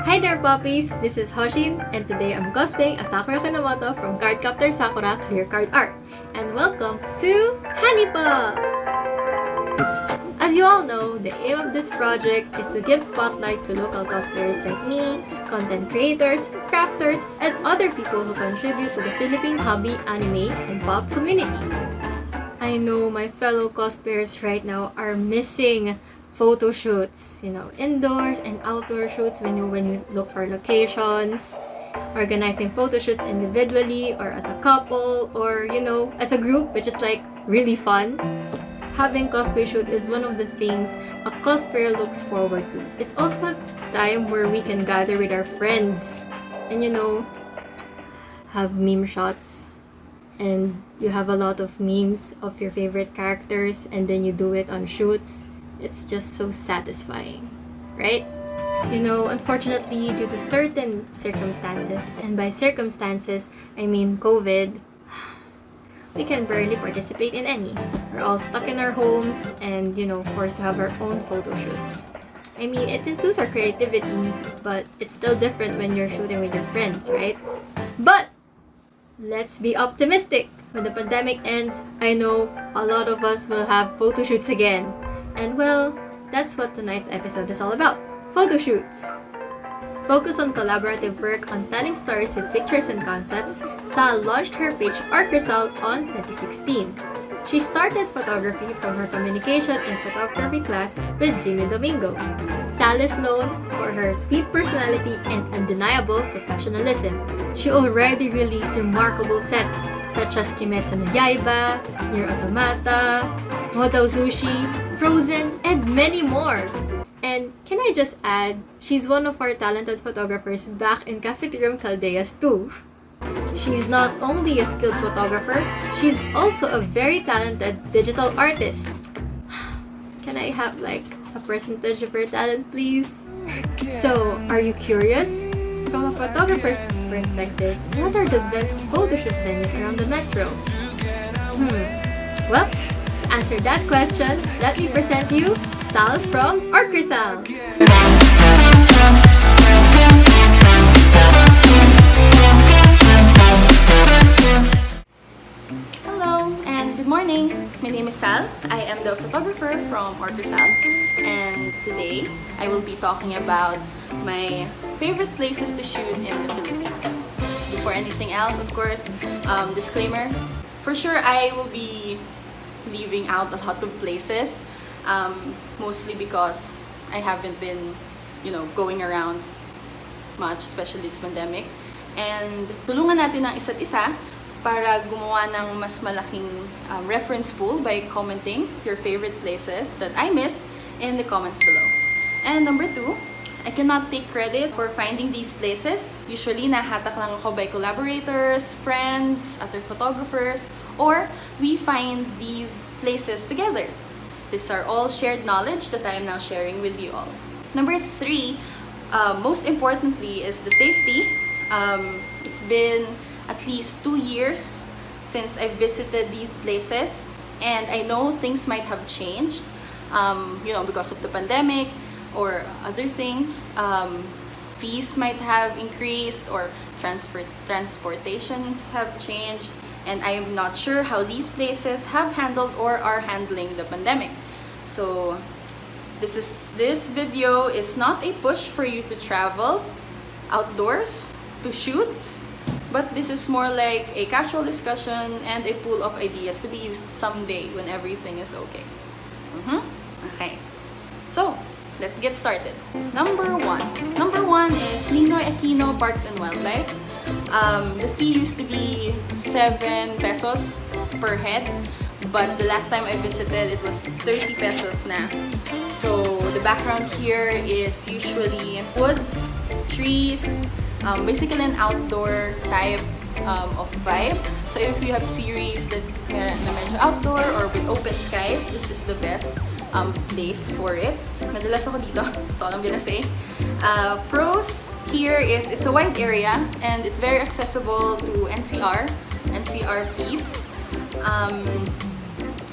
Hi there puppies! This is Hoshiin and today I'm cosplaying as Sakura Kanamoto from Cardcaptor Sakura Clear Card Art. And welcome to Hanipa! As you all know, the aim of this project is to give spotlight to local cosplayers like me, content creators, crafters, and other people who contribute to the Philippine hobby, anime, and pop community. I know my fellow cosplayers right now are missing photo shoots, indoors and outdoor shoots when you look for locations, organizing photo shoots individually or as a couple or as a group, which is like really fun. Having cosplay shoot is one of the things a cosplayer looks forward to. It's also a time where we can gather with our friends and have meme shots, and you have a lot of memes of your favorite characters and then you do it on shoots. It's just so satisfying, right? Unfortunately, due to certain circumstances, and by circumstances, I mean COVID, we can barely participate in any. We're all stuck in our homes and, forced to have our own photo shoots. I mean, it ensues our creativity, but it's still different when you're shooting with your friends, right? But let's be optimistic. When the pandemic ends, I know a lot of us will have photo shoots again. And well, that's what tonight's episode is all about. Photo shoots! Focused on collaborative work on telling stories with pictures and concepts, Sal launched her page Orchrisall on 2016. She started photography from her communication and photography class with Jimmy Domingo. Sal is known for her sweet personality and undeniable professionalism. She already released remarkable sets such as Kimetsu no Yaiba, Nier Automata, Hotel Sushi, Frozen, and many more. And can I just add, she's one of our talented photographers back in Cafeterium Caldeas too. She's not only a skilled photographer, she's also a very talented digital artist. Can I have like a percentage of her talent, please? So, are you curious? From a photographer's perspective, what are the best photo shoot venues around the metro? Well, to answer that question, let me present you Sal from Orchrisall. Hello and good morning. My name is Sal. I am the photographer from Orchrisall, and today I will be talking about my favorite places to shoot in the Philippines. Before anything else, of course, disclaimer, for sure I will be leaving out a lot of places, mostly because I haven't been, going around much, especially this pandemic. And tulungan natin ang isa't isa para gumawa ng mas malaking reference pool by commenting your favorite places that I missed in the comments below. And number 2, I cannot take credit for finding these places. Usually, nahatak lang ako by collaborators, friends, other photographers, or we find these places together. These are all shared knowledge that I am now sharing with you all. Number 3, most importantly, is the safety. It's been at least 2 years since I visited these places, and I know things might have changed, because of the pandemic or other things. Fees might have increased or transportations have changed, and I am not sure how these places have handled or are handling the pandemic. So this video is not a push for you to travel outdoors to shoots, but this is more like a casual discussion and a pool of ideas to be used someday when everything is okay. Okay, so let's get started. Number one is Nino Aquino Parks and Wildlife. The fee used to be 7 pesos per head, but the last time I visited, it was 30 pesos na. So the background here is usually woods, trees, basically an outdoor type of vibe. So if you have series that na medyo outdoor or with open skies, this is the best place for it. Madalas ako dito, that's all I'm gonna say. Pros here is it's a wide area and it's very accessible to NCR peeps.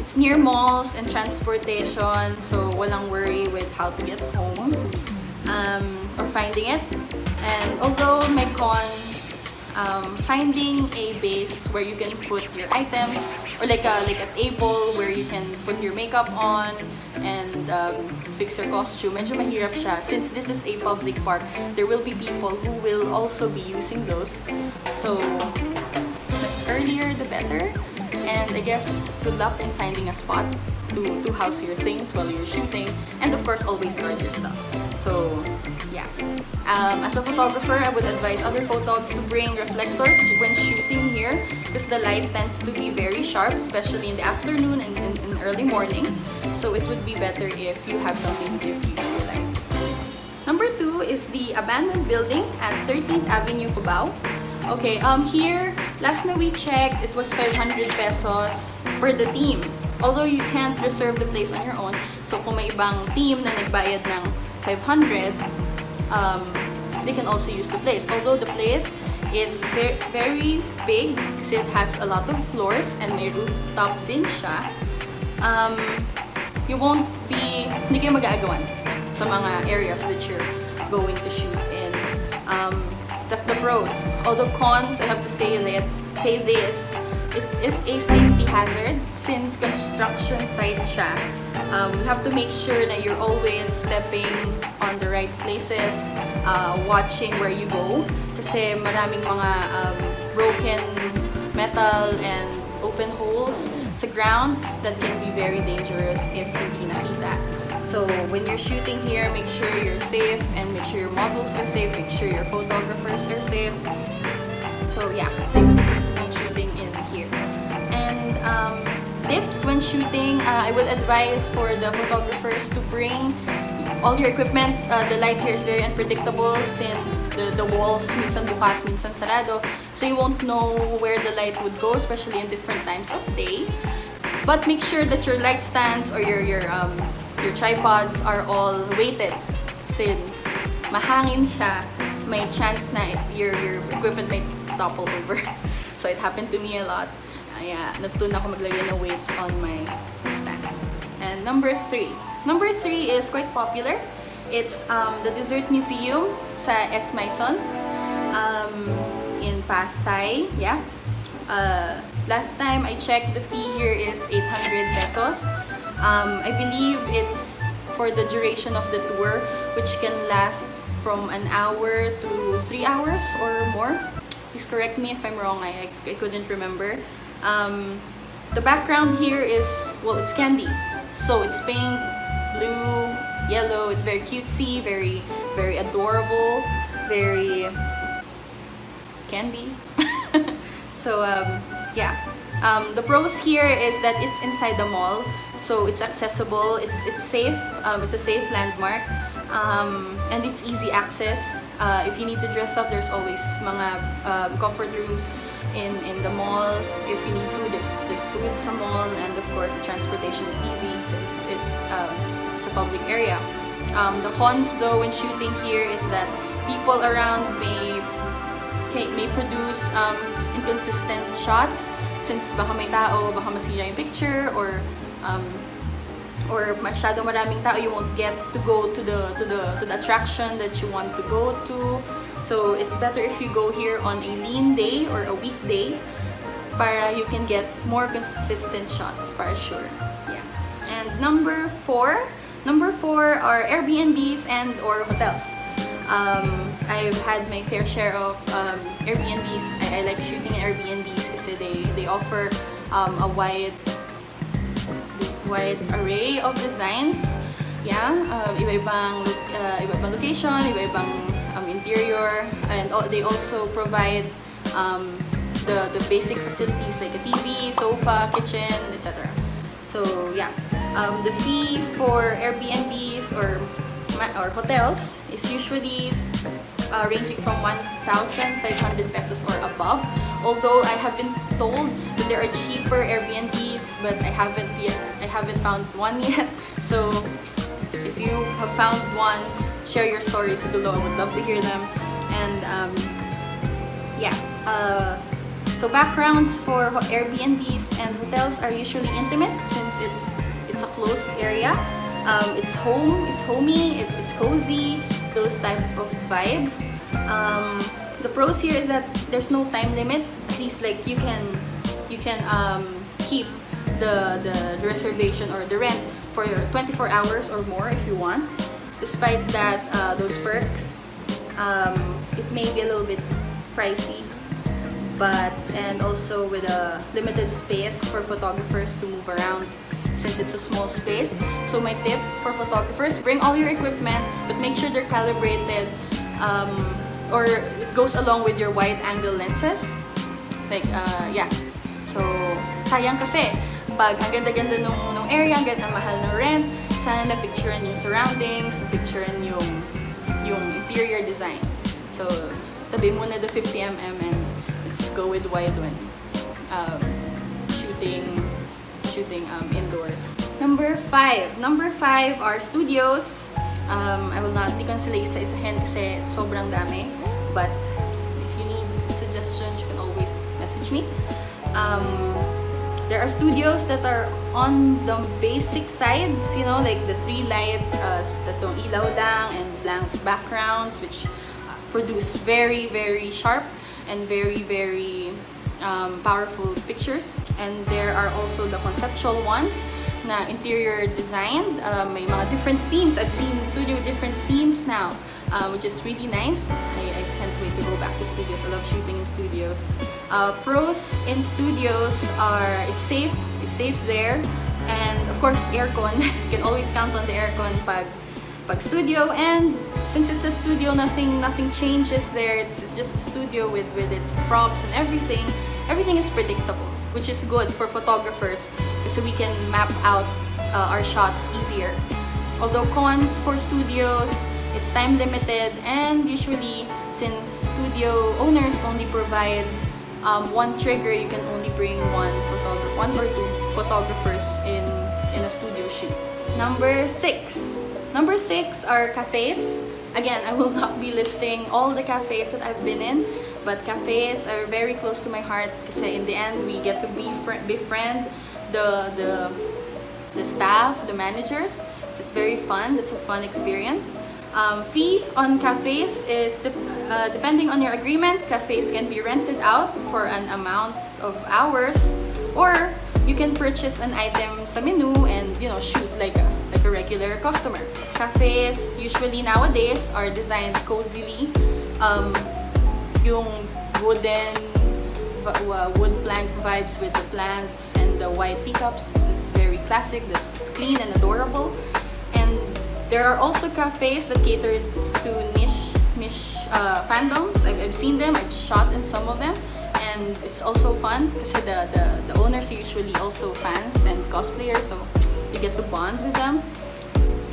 It's near malls and transportation, so walang worry with how to get home or finding it. And although my con, finding a base where you can put your items, or like a table where you can put your makeup on and fix your costume, medyo mahirap siya. Since this is a public park, there will be people who will also be using those. So, the earlier the better. And I guess good luck in finding a spot to house your things while you're shooting. And of course, always guard your stuff. So, yeah. As a photographer, I would advise other photogs to bring reflectors when shooting here because the light tends to be very sharp, especially in the afternoon and in early morning. So it would be better if you have something to diffuse your light. Number 2 is the abandoned building at 13th Avenue, Cubao. Okay, here, last na we checked, it was 500 pesos per the team. Although you can't reserve the place on your own, so kung may ibang team na nagbayad ng 500, they can also use the place. Although the place is very big kasi it has a lot of floors and may rooftop din siya, hindi kayo mag-aagawan sa mga areas that you're going to shoot in. That's the pros. Although cons, I have to say this, it is a safety hazard since construction site siya. You have to make sure that you're always stepping on the right places, watching where you go. Kasi maraming mga broken metal and open holes sa ground that can be very dangerous if hindi nakita. So when you're shooting here, make sure you're safe and make sure your models are safe, make sure your photographers are safe. So yeah, safety first when shooting in here. And tips when shooting, I would advise for the photographers to bring all your equipment. The light here is very unpredictable since the walls minsan bukas, minsan sarado. So you won't know where the light would go, especially in different times of day. But make sure that your light stands or your tripods are all weighted since mahangin siya, may chance na your equipment may topple over. So it happened to me a lot. Yeah, natutunan ako maglagay ng weights on my stands. And number 3. Number 3 is quite popular. It's the Dessert Museum sa S. Maison in Pasay. Yeah. Last time I checked, the fee here is 800 pesos. I believe it's for the duration of the tour, which can last from an hour to 3 hours or more. Please correct me if I'm wrong, I couldn't remember. The background here is, well, it's candy. So it's pink, blue, yellow. It's very cutesy, very, very adorable, very candy. So yeah. The pros here is that it's inside the mall, so it's accessible, it's safe, it's a safe landmark, and it's easy access. If you need to dress up, there's always mga comfort rooms in the mall. If you need food, there's food sa mall, and of course the transportation is easy since it's a public area. The cons though when shooting here is that people around may produce inconsistent shots since baka may tao, baka masira yung picture, or masyado maraming tao, you won't get to go to the attraction that you want to go to. So it's better if you go here on a lean day or a weekday para you can get more consistent shots para sure. Yeah. And number 4 are Airbnbs and or hotels. I've had my fair share of Airbnbs. I like shooting in Airbnbs kasi they offer a wide array of designs. Yeah, iba-ibang location, iba-ibang interior, and they also provide the basic facilities like a TV, sofa, kitchen, etc. So yeah, the fee for Airbnbs or hotels is usually ranging from 1,500 pesos or above. Although I have been told that there are cheaper Airbnbs, but I haven't found one yet. So if you have found one, share your stories below. I would love to hear them. And yeah. So backgrounds for Airbnbs and hotels are usually intimate since it's a closed area. It's homey, it's cozy, those type of vibes. The pros here is that there's no time limit. At least like you can keep the reservation or the rent for 24 hours or more if you want. Despite that, those perks, it may be a little bit pricey, and also with a limited space for photographers to move around since it's a small space. So my tip for photographers, bring all your equipment, but make sure they're calibrated, or it goes along with your wide angle lenses. Like, yeah. So, sayang kasi, pag ang ganda-ganda nung area, ang ganda, mahal ng rent, sana na-picturean yung surroundings, na-picturean yung interior design. So, tabi muna the 50mm and let's go with wide when shooting indoors. Number 5 are studios. I will not, di ko sila isa-isahin kasi sobrang dami. But if you need suggestions, you can always message me. There are studios that are on the basic sides, you know, like the 3 light, tatong ilaw lang, and blank backgrounds, which produce very, very sharp and very, very powerful pictures. And there are also the conceptual ones na interior design. May mga different themes. I've seen studio with different themes now, which is really nice. I can't wait to go back to studios. I love shooting in studios. Pros in studios are it's safe there, and of course aircon. You can always count on the aircon pag studio, and since it's a studio, nothing changes there. It's just a studio with its props and everything. Everything is predictable, which is good for photographers because we can map out our shots easier. Although cons for studios, it's time limited, and usually since studio owners only provide one trigger, you can only bring one or two photographers in a studio shoot. Number 6 are cafes. Again, I will not be listing all the cafes that I've been in, but cafes are very close to my heart because in the end we get to befriend the staff, the managers. So it's very fun. It's a fun experience. Fee on cafes is depending on your agreement. Cafes can be rented out for an amount of hours, or you can purchase an item sa menu and shoot like a regular customer. Cafes usually nowadays are designed cozily. Yung wood plank vibes with the plants and the white teacups. It's very classic. It's clean and adorable. And there are also cafes that cater to niche fandoms. I've seen them. I've shot in some of them, and it's also fun because the owners are usually also fans and cosplayers, so you get to bond with them.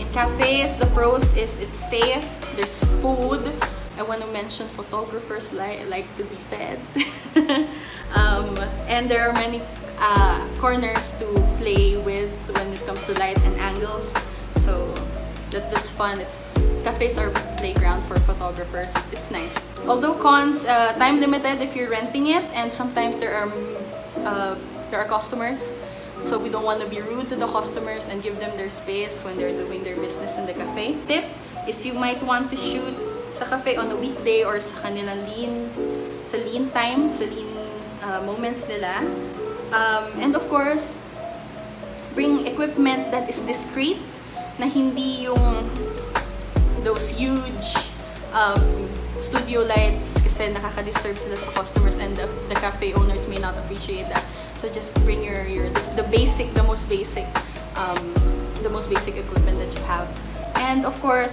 In cafes, the pros is it's safe. There's food. I want to mention photographers like to be fed. And there are many corners to play with when it comes to light and angles. So that's fun. Cafes are playground for photographers. It's nice. Although cons, time limited if you're renting it, and sometimes there are customers. So we don't want to be rude to the customers and give them their space when they're doing their business in the cafe. Tip is you might want to shoot sa cafe on a weekday or sa kanilang lean times, sa lean moments nila. And of course, bring equipment that is discreet, na hindi yung those huge studio lights kasi nakaka-disturb sila sa customers, and the cafe owners may not appreciate that. So just bring the most basic equipment that you have. And of course,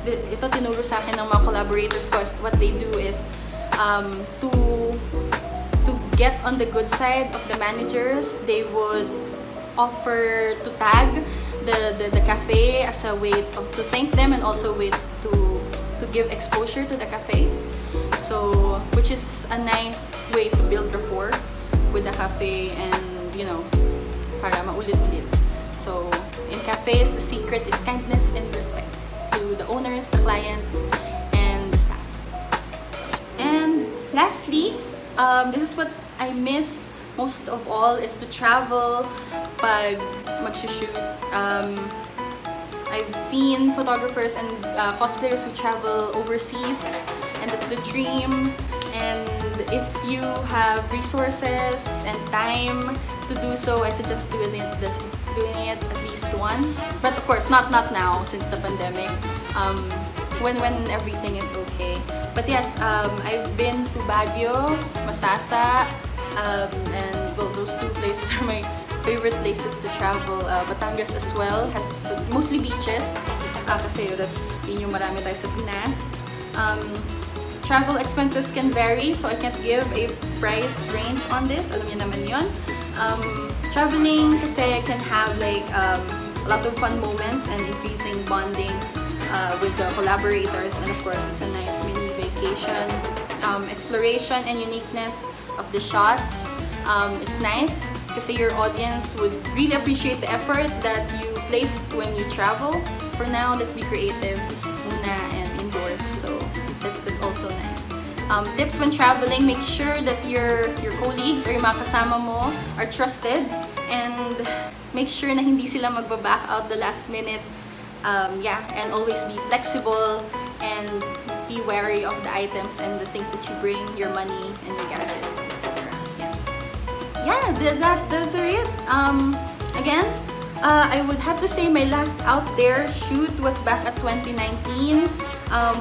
ito tinuro sa akin ng mga collaborators ko. What they do is to get on the good side of the managers, they would offer to tag the cafe as a way to thank them, and also way to give exposure to the cafe. So, which is a nice way to build rapport with the cafe, and para maulit-ulit. So, in cafes, the secret is kindness and respect to the owners, the clients, and the staff. And lastly, this is what I miss most of all, is to travel pag mag-shoot. I I've seen photographers and cosplayers who travel overseas, and that's the dream. And if you have resources and time to do so, I suggest doing it at least once. But of course, not now since the pandemic. When everything is okay. But yes, I've been to Baguio, Masasa, and well, those two places are my favorite places to travel. Batangas as well has mostly beaches. Kasi yun yung marami tayo sa Pinas. Travel expenses can vary, so I can't give a price range on this. Alam niyo naman yun. Traveling kasi can have like a lot of fun moments and increasing bonding with the collaborators, and of course it's a nice mini vacation. Exploration and uniqueness of the shots. It's nice kasi your audience would really appreciate the effort that you placed when you travel. For now, let's be creative muna and indoors. So that's also nice. Tips when traveling: make sure that your colleagues or yung mga kasama mo are trusted, and make sure na hindi sila magba-back out the last minute. And always be flexible and be wary of the items and the things that you bring, your money and your gadgets, etc. Yeah, that's it. Again, I would have to say my last out there shoot was back at 2019,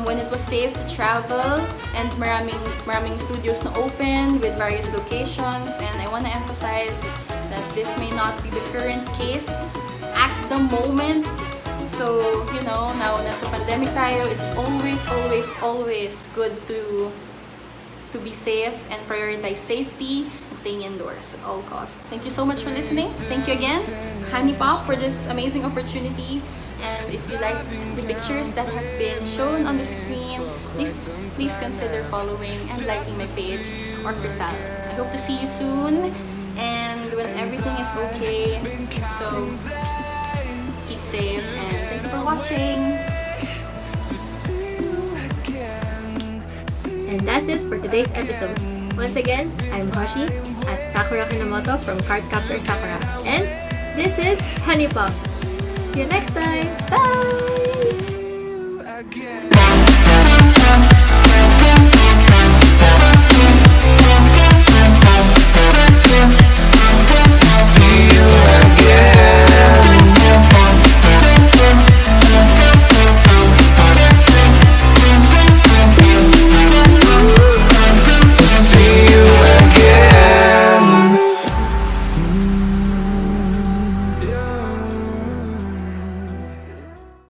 when it was safe to travel and maraming studios na open with various locations. And I want to emphasize that this may not be the current case at the moment. So, you know, now nasa pandemic tayo, it's always good to be safe and prioritize safety and staying indoors at all costs. Thank you so much for listening. Thank you again, Hanipop, for this amazing opportunity. And if you like the pictures that has been shown on the screen, please consider following and liking my page, Orchrisall. I hope to see you soon, and when everything is okay. So, keep safe, and thanks for watching. And that's it for today's episode. Once again, I'm Hoshii as Sakura Kinomoto from Cardcaptor Sakura, and this is Honeypop. See you next time. Bye!